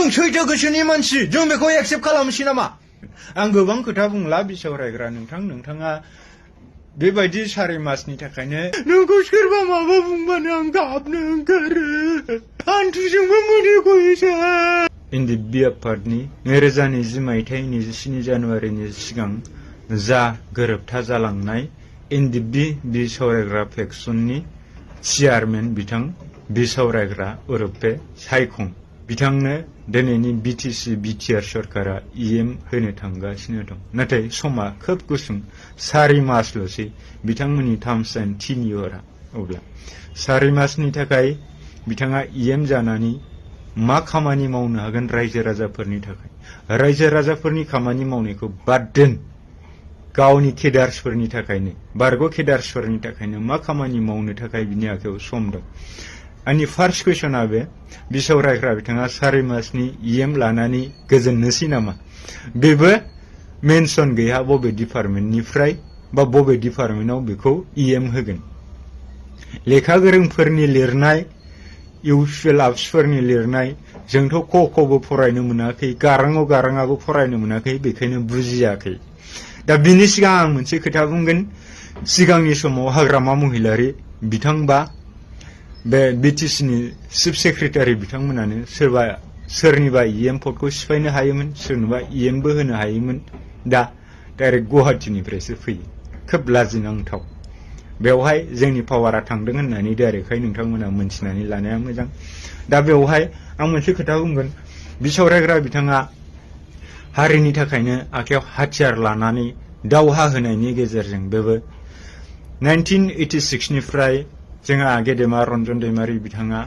जों सैथो गोसोनि मानसि जों बेखौ एक्सेप्ट खालामसै नामा आं गोबां खोथा बुंला बिसावरायग्रा नोंथाङा बेबायदि 4 मासनि थाखायनो नोंखौ सोरबा माबा बुंबानो आं गाबनो ओंखारो हान्थुजोंबो मोदै गयोसो एनडिएफबि आफादनि 2020 मायथाइ 27 जानुवारिनि सिगां जा गोरोबथा जालांनाय एनडिएफबि बिसावरायग्रा फेक्सननि चेयारमेन बिथां बिसावरायग्रा उरुफे सायखं बिथांनो दिनैनि बिटिसि बिटिआर सरकारा इएम होनो थांगासिनो दं नाथाय समा खोब गुसुं 4 मासल'सै बिथांमोननि टार्म्स एन्ड टेन्युअरआ अब्ला 4 मासनि थाखाय बिथाङा इएम जानानै मा खामानि मावनो हागोन रायजो राजाफोरनि थाखाय रायजो राजाफोरनि खामानि मावनायखौ बाद दोन गावनि केडार्सफोरनि थाखायनो बारग' केडार्सफोरनि थाखायनो मा खामानि मावनो थाखाय बिनि आखायाव सम दं आंनि फार्स्ट कुइसना बे बिसावरायग्रा बिथाङा 4 मासनि इएम लानानै गोजोननोसै नामा बेबो मेनसन गैया बबे डिपार्टमेन्टनिफ्राय बा बबे डिपार्टमेन्टआव बेखौ इएम होगोन लेखा गोरोंफोरनि लिरनाय इउसुएल आप्सफोरनि लिरनाय जोंथ' क'बो फरायनो मोनाखै गाराङाबो फरायनो मोनाखै बेखायनो बुजियाखै दा बिनि सिगां आं मोनसे खोथा बुंगोन सिगांनि समाव हाग्रामा महिलारि बिथांबा बे बिटिसिनि चिफ सेक्रेटारि बिथांमोनानो सोरनिबा इएम पदखौ सिफायनो हायोमोन सोरनोबा इएमबो होनो हायोमोन दा डाइरेक्ट गुवाहाटीनिफ्रायसो फैयो खोब लाजिनांथाव बेवहाय जोंनि पावारा थांदों होननानै डाइरेक्टहाय नोंथांमोना मोनथिनानै लानाया मोजां दा बेवहाय आं मोनसे खोथा बुंगोन बिसावरायग्रा बिथाङा हारिनि थाखायनो आखायाव हाथियार लानानै दावहा होनायनि गेजेरजों बेबो 1986 निफ्राय जोंहा गेदेमा रन्जन दैमारि बिथाङा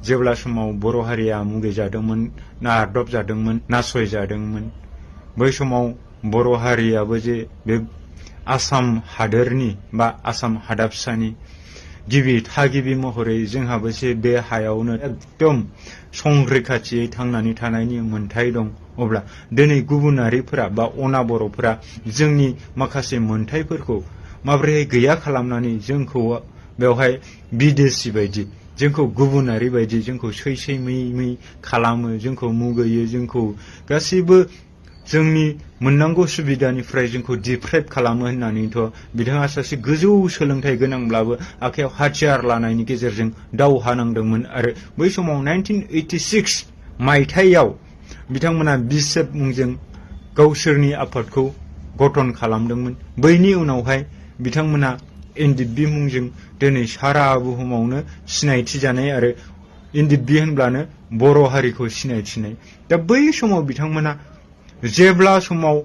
जेब्ला समाव बर' हारिया मुगैजादोंमोन नारदबजादोंमोन नासयजादोंमोन बै समाव बर' हारियाबो जे बे आसाम हादोरनि बा आसाम हादाबसानि गिबि थागिबि महरै जोंहाबो जे बे हायावनो एकदम संरैखाथियै थांनानै थानायनि मोन्थाय दं अब्ला दिनै गुबुनारिफोरा बा अना बर'फोरा जोंनि माखासे मोन्थायफोरखौ माबोरै गैया खालामनानै जोंखौ बेवहाय बिदेशी बायदि जोंखौ गुबुनारि बायदि जोंखौ सै मै खालामो जोंखौ मुगैयो जोंखौ गासैबो जोंनि मोननांगौ सुबिदानिफ्राय जोंखौ डिप्राइभ खालामो होननानैथ' बिथाङा सासे गोजौ सोलोंथाइ गोनांब्लाबो आखायाव हाथियार लानायनि गेजेरजों दावहा नांदोंमोन आरो बै समाव 1986 मायथाइयाव बिथांमोना बिसेफ मुंजों गावसोरनि आफादखौ गठन खालामदोंमन बैनि उनावहाय बिथांमोना एनडिएफबि मुंजों दिनै सारा बुहुमावनो सिनायथि जानाय आरो एनडिएफबि होनब्लानो बर' हारिखौ सिनायथिनाय दा बै समाव बिथांमोना जेब्ला समाव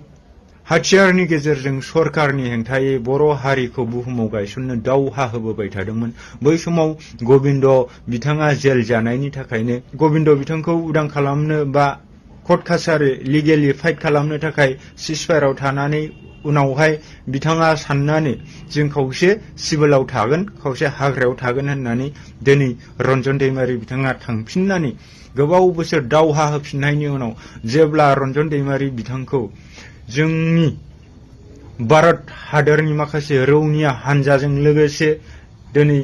हाथियारनि गेजेरजों सरकारनि हेंथायै बर' हारिखौ बुहुमाव गायसननो दावहा होबोबाय थादोंमोन बै समाव गबिन्द बिथाङा जेल जानायनि थाखायनो गबिन्द बिथांखौ उदां खालामनो बा कर्ट कासारि लिगेलि फाइट खालामनो थाखाय सिजफायाराव थानानै उनावहाय बिथाङा साननानै जों खावसे सिभिलाव थागोन खावसे हाग्रायाव थागोन होननानै दिनै रन्जन दैमारि बिथाङा थांफिननानै गोबाव बोसोर दावहा होफिननायनि उनाव जेब्ला रन्जन दैमारि बिथांखौ जोंनि भारत हादरनि माखासे रौनिया हानजाजों लोगोसे दिनै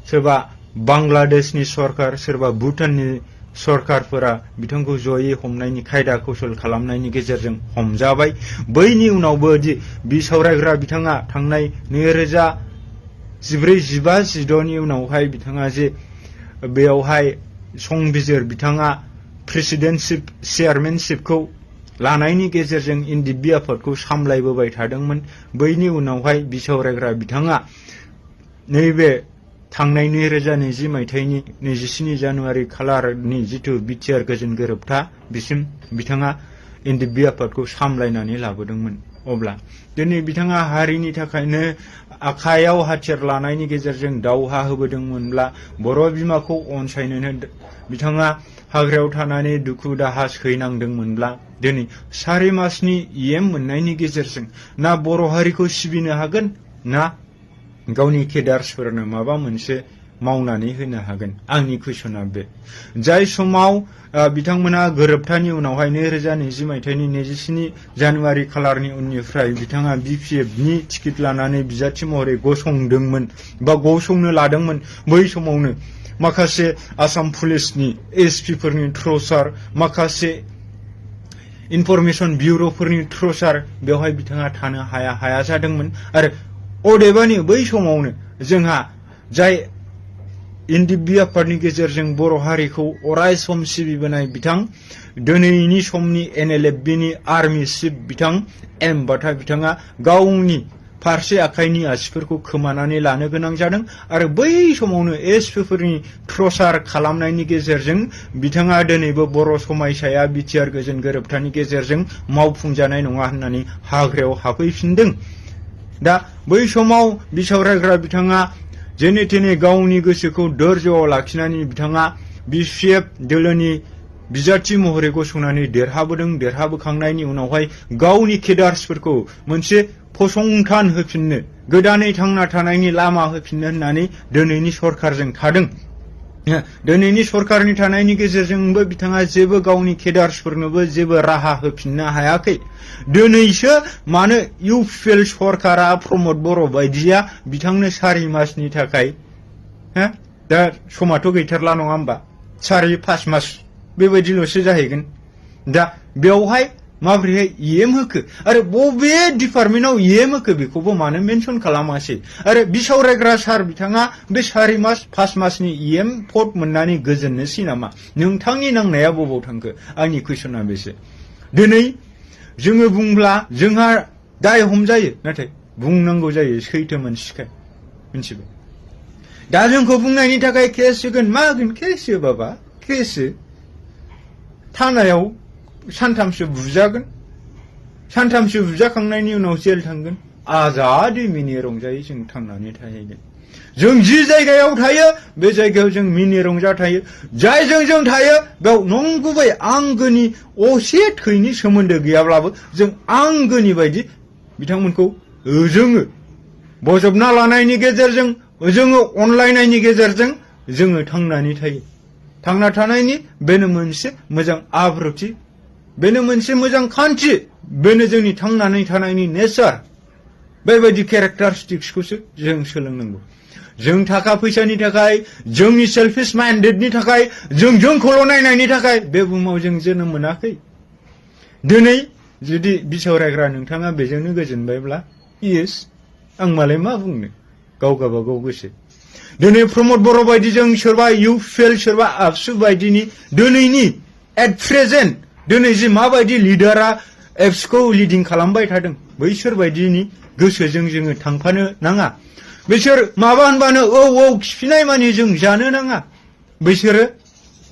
सोरबा बांलादेशनि सरकार सोरबा भुटाननि सरकारफोरा बिथांखौ जयै हमनायनि खायदा कौशल खालामनायनि गेजेरजों हमजाबाय बैनि उनावबो दि बिसावरायग्रा बिथाङा थांनाय 2014-15-16 नि उनावहाय बिथाङा जे बेयावहाय संबिजिर बिथाङा प्रेसिडेन्टशिप चेयारमेनशिपखौ लानायनि गेजेरजों एनडिएफबि आफादखौ सामलायबोबाय थादोंमोन बैनि उनावहाय बिसावरायग्रा बिथाङा नैबे थांनाय 2020 मायथाइनि 27 जानुवारि खालारनि जिथु बिटिआर गोजोन गोरोबथा बिसिम बिथाङा एनडिएफबि आफादखौ सामलायनानै लाबोदोंमोन अब्ला दिनै बिथाङा हारिनि थाखायनो आखायाव हाथियार लानायनि गेजेरजों दावहा होबोदोंमोनब्ला बर' बिमाखौ अनसायनोनो बिथाङा हाग्रायाव थानानै दुखु दाहा सैनांदोंमोनब्ला दिनै 4 मासनि इएम मोननायनि गेजेरजों ना बर' हारिखौ सिबिनो हागोन ना गावनि केडार्सफोरनो माबा मोनसे मावनानै होनो हागोन आंनि कुइसना बे जाय समाव बिथांमोना गोरोबथानि उनावहाय 2020 मायथाइनि 27 जानुवारि खालारनि उननिफ्राय बिथाङा बिपिएफनि टिकेट लानानै बिजाथि महरै गसंदोंमोन बा गसंनो लादोंमोन बै समावनो माखासे आसाम पुलिसनि एसपिफोरनि ट्रसार माखासे इनफरमेशन बिउर'फोरनि थ्रुसार बेवहाय बिथाङा थानो हाया जादोंमोन आरो अदेबानि बै समावनो जोंहा जाय एनडिएफबि आफादनि गेजेरजों बर' हारिखौ अराय सम सिबिबोनाय बिथां दिनैनि समनि एनएलएफबिनि आर्मि चिफ बिथां एम बाथा बिथाङा गावनि फारसे आखाइनि आसिफोरखौ खोमानानै लानो गोनां जादों आरो बै समावनो एसपिफोरनि थ्रसार खालामनायनि गेजेरजों बिथाङा दिनैबो बर' समायसाया बिटिआर गोजोन गोरोबथानि गेजेरजों मावफुंजानाय नङा होननानै हाग्रायाव हाबफैफिनदों। दा बै समाव बिसावरायग्रा बिथाङा जेने थेने गावनि गोसोखौ दोरजोआव लाखिनानै बिथाङा बिपिएफ दोलोनि बिजाथि महरै गसंनानै देरहाबोदों। देरहाबोखांनायनि उनावहाय गावनि केडार्सफोरखौ मोनसे फसंथान होफिननो गोदानै थांना थानायनि लामा होफिननो होननानै दिनैनि सरकारजों थादों। दिनैनि सरकारनि थानायनि गेजेरजोंबो बिथाङा जेबो गावनि केडार्सफोरनोबो जेबो राहा होफिननो हायाखै। दिनैसो मानो इउपिएल सरकारा प्रमद बर' बायदिया बिथांनो 4 मासनि थाखाय दा समाथ' गैथारला नङा होमबा 4-5 मास बेबायदिल'सो जाहैगोन। दा बेवहाय माबोरैहाय इएम होखो आरो बबे डिपार्टमेन्टआव इएम होखो बेखौबो मानो मेनसन खालामासै आरो बिसावरायग्रा सार बिथाङा बे 4 मास 5 मासनि इएम पद मोननानै गोजोननोसै नामा? नोंथांनि नांनाया बबाव थांखो? आंनि कुइसना बेसो। दिनै जोङो बुंब्ला जोंहा दाय हमजायो, नाथाय बुंनांगौ जायो सैथो मोनसिखाय मिथिबाय। दा जोंखौ बुंनायनि थाखाय केस होगोन, मा होगोन? केस हो बाबा, केस हो। थानायाव सानथामसो बुजागोन, सानथामसो बुजाखांनायनि उनाव जेल थांगोन। आजादि मिनि रंजायै जों थांनानै थाहैगोन। जों जि जायगायाव थायो बे जायगायाव जों मिनि रंजा थायो। जायजों जों थायो बेयाव नंगुबै आंगोनि असे थैनि सोमोन्दो गैयाब्लाबो जों आंगोनि बायदि बिथांमोनखौ जोङो बजबना लानायनि गेजेरजों, जोङो अनलायनायनि गेजेरजों जोङो थांनानै थायो। थांना थानायनि बेनो मोनसे मोजां आब्रुथि, बेनो मोनसे मोजां खान्थि, बेनो जोंनि थांनानै थानायनि नेचार। बेबायदि केरेक्टारिस्टिक्सखौसो जों सोलोंनांगौ। जों थाखा फैसानि थाखाय, जोंनि सेल्फिश माइन्डेडनि थाखाय, जोंखौल' नायनायनि थाखाय बे बुहुमाव जों जोनोम मोनाखै। दिनै जुदि बिसावरायग्रा नोंथाङा बेजोंनो गोजोनबायब्ला इयेस, आं मालाय मा बुंनो, गाव गावबागाव गोसो। दिनै प्रमद बर' बायदिजों सोरबा इउपिएल सोरबा आबसु बायदिनि दिनैनि एट प्रेजेन्ट दिनै जि माबायदि लिडारा एप्सखौ लिडिं खालामबाय थादों बैसोर बायदिनि गोसोजों जोङो थांफानो नाङा। बिसोर माबा होनबानो औ खिफिनाय मानि जों जानो नाङा। बैसोरो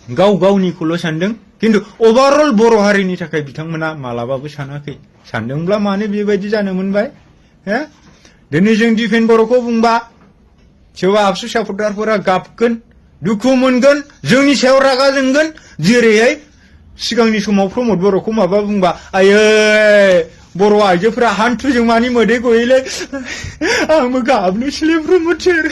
गाव गावनिखौल' सानदों, खिन्थु अभारअल बर' हारिनि थाखाय बिथांमोना मालाबाबो सानाखै। सानदोंब्ला मानो बेबायदि जानो मोनबाय? दिनै जों दिफेन बर'खौ बुंबा सोरबा आबसु सापर्टारफोरा गाबगोन, दुखु मोनगोन, जोंनि सायाव रागा जोंगोन। जेरैहाय सिगांनि समाव प्रमद बर'खौ माबा बुंबा आयै बर' आइजोफोरा हान्थुजों मानि मोदै गयोलै, आंबो गाबनोसैलै प्रमद सार।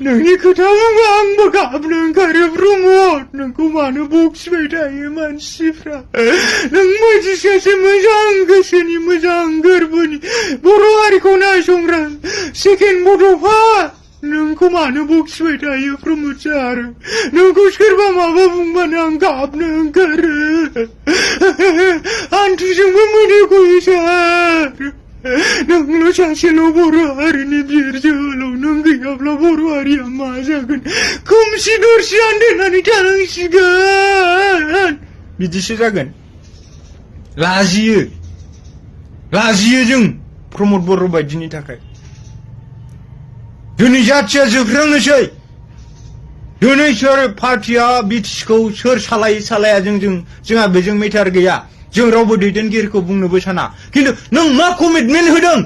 नोंनि खोथा बुंबा आंबो गाबनो ओंखारो प्रमद। नोंखौ मानो बखिबाय थायो मानसिफ्रा? नों बायदि सासे मोजां गोसोनि, मोजां गोरबोनि बर' हारिखौ नायसंग्रा सेकेन्ड बड'फा नोंखौ मानो बखिबाय थायो प्रमद सार? नोंखौ सोरबा माबा बुंबानो आं गाबनो ओंखारो, हान्थुजोंबो मोदै गयो सार। नोंल' सासेल' बर' हारिनि बिर जोहोलाव, नों गैयाब्ला बर' हारिया मा जागोन? खोमसि दरसि आन्दायनानै थानांसिगोन। बिदिसो जागोन। लाजियो जों प्रमद बर' बायदिनि थाखाय। दिनै जाथिया जोबस्रांनोसै। दिनै सोर पार्टिया बिटिसिखौ सोर सालाया जोंहा बेजों मेटार गैया। जों रावबो दैदेनगिरिखौ बुंनोबो साना। खिन्थु नों मा कमिटमेन्ट होदों?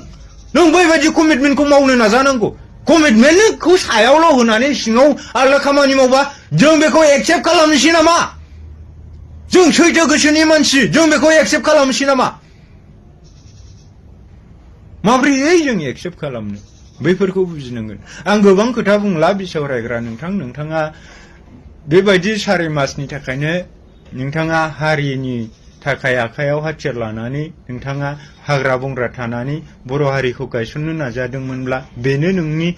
नों बैबायदि कमिटमेन्टखौ मावनो नाजानांगौ। कमिटमेन्टखौ सायावल' होनानै सिङाव आलदा खामानि मावबा जों बेखौ एक्सेप्ट खालामनोसै नामा? जों सैथो गोसोनि मानसि, जों बेखौ एक्सेप्ट खालामनोसै नामा? माब्रैहाय जों एक्सेप्ट खालामनो? बैफोरखौ बुजिनांगोन। आं गोबां खोथा बुंला बिसावरायग्रा नोंथाङा बेबायदि 4 मासनि थाखायनो नोंथाङा हारिनि थाखाय आखायाव हाथियार लानानै नोंथाङा हाग्रा बंग्रा थानानै बर' हारिखौ गायसननो नाजादोंमोनब्ला बेनो नोंनि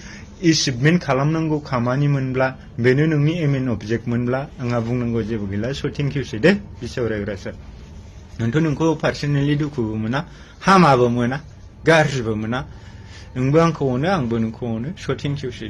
एचिभमेन्ट खालामनांगौ खामानि मोनब्ला बेनो नोंनि एम एन अबजेक्ट मोनब्ला आंहा बुंनांगौ जेबो गैला स' थेंक इउसै दे बिसावरायग्रा सार नोंथ' नोंखौ पार्सनेलि दुखुबो मोना हामाबो मोना गाज्रिबो मोना नोंबो आंखौ अनो आंबो नोंखौ अनो स' थेंक इउसै